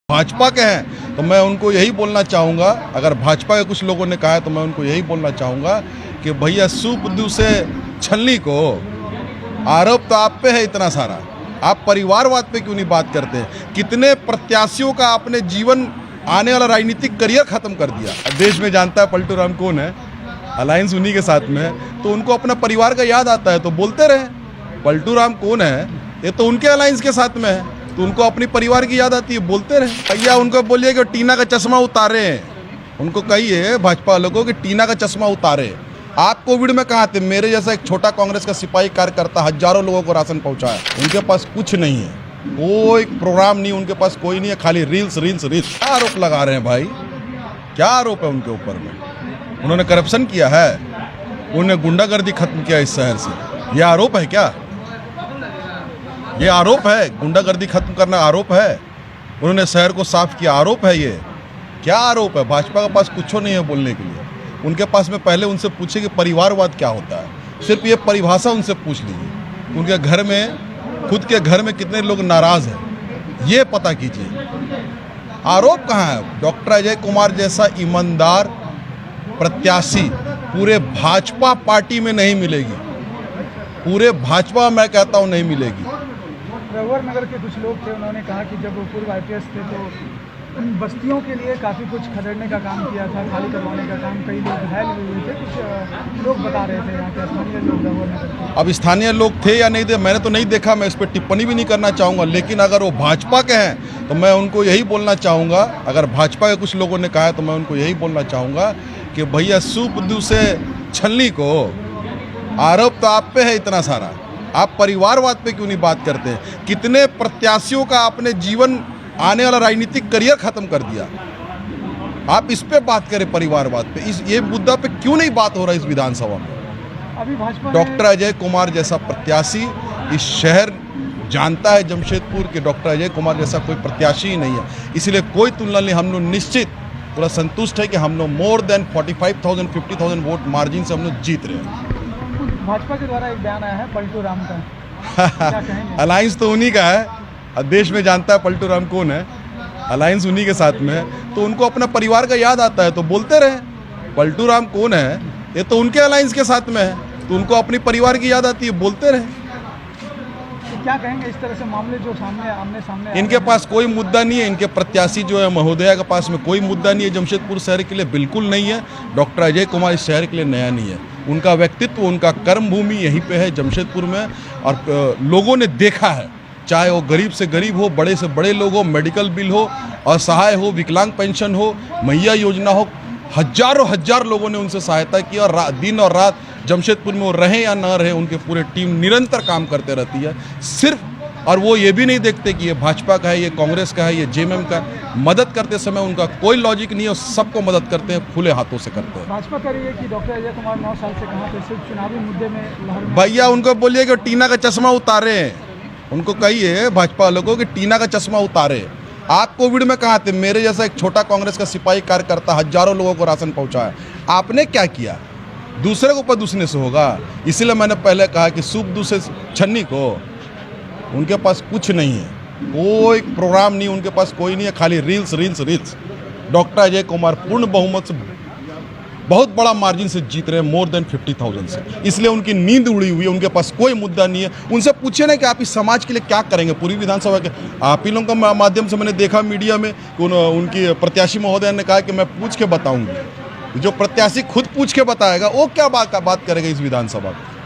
भाजपा के हैं तो मैं उनको यही बोलना चाहूँगा, अगर भाजपा के कुछ लोगों ने कहा है तो मैं उनको यही बोलना चाहूँगा कि भैया सुपुद्धू से छलनी को आरोप तो आप पे है इतना सारा, आप परिवारवाद पे क्यों नहीं बात करते हैं? कितने प्रत्याशियों का आपने जीवन आने वाला राजनीतिक करियर खत्म कर दिया। देश में जानता है पलटू राम कौन है, अलायंस उन्हीं के साथ में है, तो उनको अपना परिवार का याद आता है तो बोलते रहे पलटू राम कौन है, ये तो उनके अलायंस के साथ में है तो उनको अपनी परिवार की याद आती है, बोलते रहे। भैया उनको बोलिए कि टीना का चश्मा उतारे, उनको कहिए भाजपा वालों को कि टीना का चश्मा उतारे। आप कोविड में कहाँ थे? मेरे जैसा एक छोटा कांग्रेस का सिपाही कार्यकर्ता हजारों लोगों को राशन पहुंचाया, उनके पास कुछ नहीं है, कोई प्रोग्राम नहीं, उनके पास कोई नहीं है, खाली रील्स रील्स रील्स। क्या आरोप लगा रहे हैं भाई? क्या आरोप है उनके ऊपर में? उन्होंने करप्शन किया है, उन्होंने गुंडागर्दी खत्म किया इस शहर से, यह आरोप है क्या? ये आरोप है, गुंडागर्दी खत्म करना आरोप है, उन्होंने शहर को साफ किया आरोप है, ये क्या आरोप है? भाजपा के पास कुछ नहीं है बोलने के लिए, उनके पास में पहले उनसे पूछे कि परिवारवाद क्या होता है, सिर्फ ये परिभाषा उनसे पूछ लीजिए। उनके घर में, खुद के घर में कितने लोग नाराज हैं ये पता कीजिए। आरोप कहाँ है? डॉक्टर अजय कुमार जैसा ईमानदार प्रत्याशी पूरे भाजपा पार्टी में नहीं मिलेगी, पूरे भाजपा मैं कहता हूँ नहीं मिलेगी। रघुवर नगर के कुछ लोग थे, उन्होंने कहा कि जब वो पूर्व IPS थे तो उन बस्तियों के लिए काफ़ी कुछ खदेड़ने का काम किया था, खाली करवाने का काम, कई लोग घायल भी हुए थे, कुछ लोग बता रहे थे यहाँ के स्थानीय लोग रघुवर नगर के। अब स्थानीय लोग थे या नहीं थे मैंने तो नहीं देखा, मैं इस पर टिप्पणी भी नहीं करना चाहूँगा, लेकिन अगर वो भाजपा के हैं तो मैं उनको यही बोलना चाहूँगा, अगर भाजपा के कुछ लोगों ने कहा है तो मैं उनको यही बोलना चाहूँगा कि भैया सुपुद्धू से छलनी को आरोप तो आप पे है इतना सारा, आप परिवारवाद पे क्यों नहीं बात करते हैं? कितने प्रत्याशियों का आपने जीवन आने वाला राजनीतिक करियर खत्म कर दिया, आप इस पे बात करें परिवारवाद पे, इस ये मुद्दा पे क्यों नहीं बात हो रहा है इस विधानसभा में? अभी भाजपा डॉक्टर अजय कुमार जैसा प्रत्याशी इस शहर जानता है, जमशेदपुर के डॉक्टर अजय कुमार जैसा कोई प्रत्याशी ही नहीं है, इसलिए कोई तुलना नहीं। हम लोग निश्चित पूरा संतुष्ट है कि हम लोग मोर देन 45,000 50,000 वोट मार्जिन से हम लोग जीत रहे हैं। भाजपा के द्वारा एक बयान आया है पलटू राम का, क्या कहेंगे? अलायंस तो उन्हीं का है, अब देश में जानता है पलटू राम कौन है, अलायंस उन्हीं के साथ में है तो उनको अपना परिवार का याद आता है तो बोलते रहे पलटू राम कौन है, ये तो उनके अलायंस के साथ में है तो उनको अपनी परिवार की याद आती है, बोलते रहे। तो क्या कहेंगे इस तरह से मामले जो सामने आमने सामने इनके पास कोई मुद्दा नहीं है, इनके प्रत्याशी जो है महोदया के पास में कोई मुद्दा नहीं है, जमशेदपुर शहर के लिए बिल्कुल नहीं है। डॉक्टर अजय कुमार इस शहर के लिए नया नहीं है, उनका व्यक्तित्व, उनका कर्म भूमि यहीं पे है जमशेदपुर में, और लोगों ने देखा है, चाहे वो गरीब से गरीब हो, बड़े से बड़े लोग हो, मेडिकल बिल हो, असहाय हो, विकलांग पेंशन हो, मैया योजना हो, हजारों हजार लोगों ने उनसे सहायता की और दिन और रात जमशेदपुर में वो रहें या ना रहें उनके पूरे टीम निरंतर काम करते रहती है सिर्फ, और वो ये भी नहीं देखते कि ये भाजपा का है, ये कांग्रेस का है, ये JMM का है। मदद करते समय उनका कोई लॉजिक नहीं है, सबको मदद करते हैं, खुले हाथों से करते हैं। भाजपा कह रही है कि डॉक्टर अजय कुमार 9 साल से कहाँ पे सिर्फ चुनावी मुद्दे में लहर में। भैया उनको बोलिए कि टीना का चश्मा उतारे, उनको कहिए भाजपा वालों को कि टीना का चश्मा उतारे। आप कोविड में कहाँ थे? मेरे जैसा एक छोटा कांग्रेस का सिपाही कार्यकर्ता हजारों लोगों को राशन पहुंचाया, आपने क्या किया? दूसरे को ऊपर दूसरे से होगा, इसीलिए मैंने पहले कहा कि सुपुद्धू से छलनी को, उनके पास कुछ नहीं है, कोई प्रोग्राम नहीं, उनके पास कोई नहीं है, खाली reels reels reels. Doctor Ajay Kumar पूर्ण बहुमत से बहुत बड़ा मार्जिन से जीत रहे हैं, मोर देन 50,000 से, इसलिए उनकी नींद उड़ी हुई है, उनके पास कोई मुद्दा नहीं है। उनसे पूछे ना कि आप इस समाज के लिए क्या करेंगे पूरी विधानसभा के। आप ही लोगों का माध्यम से मैंने देखा मीडिया में उनकी प्रत्याशी महोदय ने कहा कि मैं पूछ के बताऊंगी, जो प्रत्याशी खुद पूछ के बताएगा वो क्या बात करेगा इस विधानसभा में।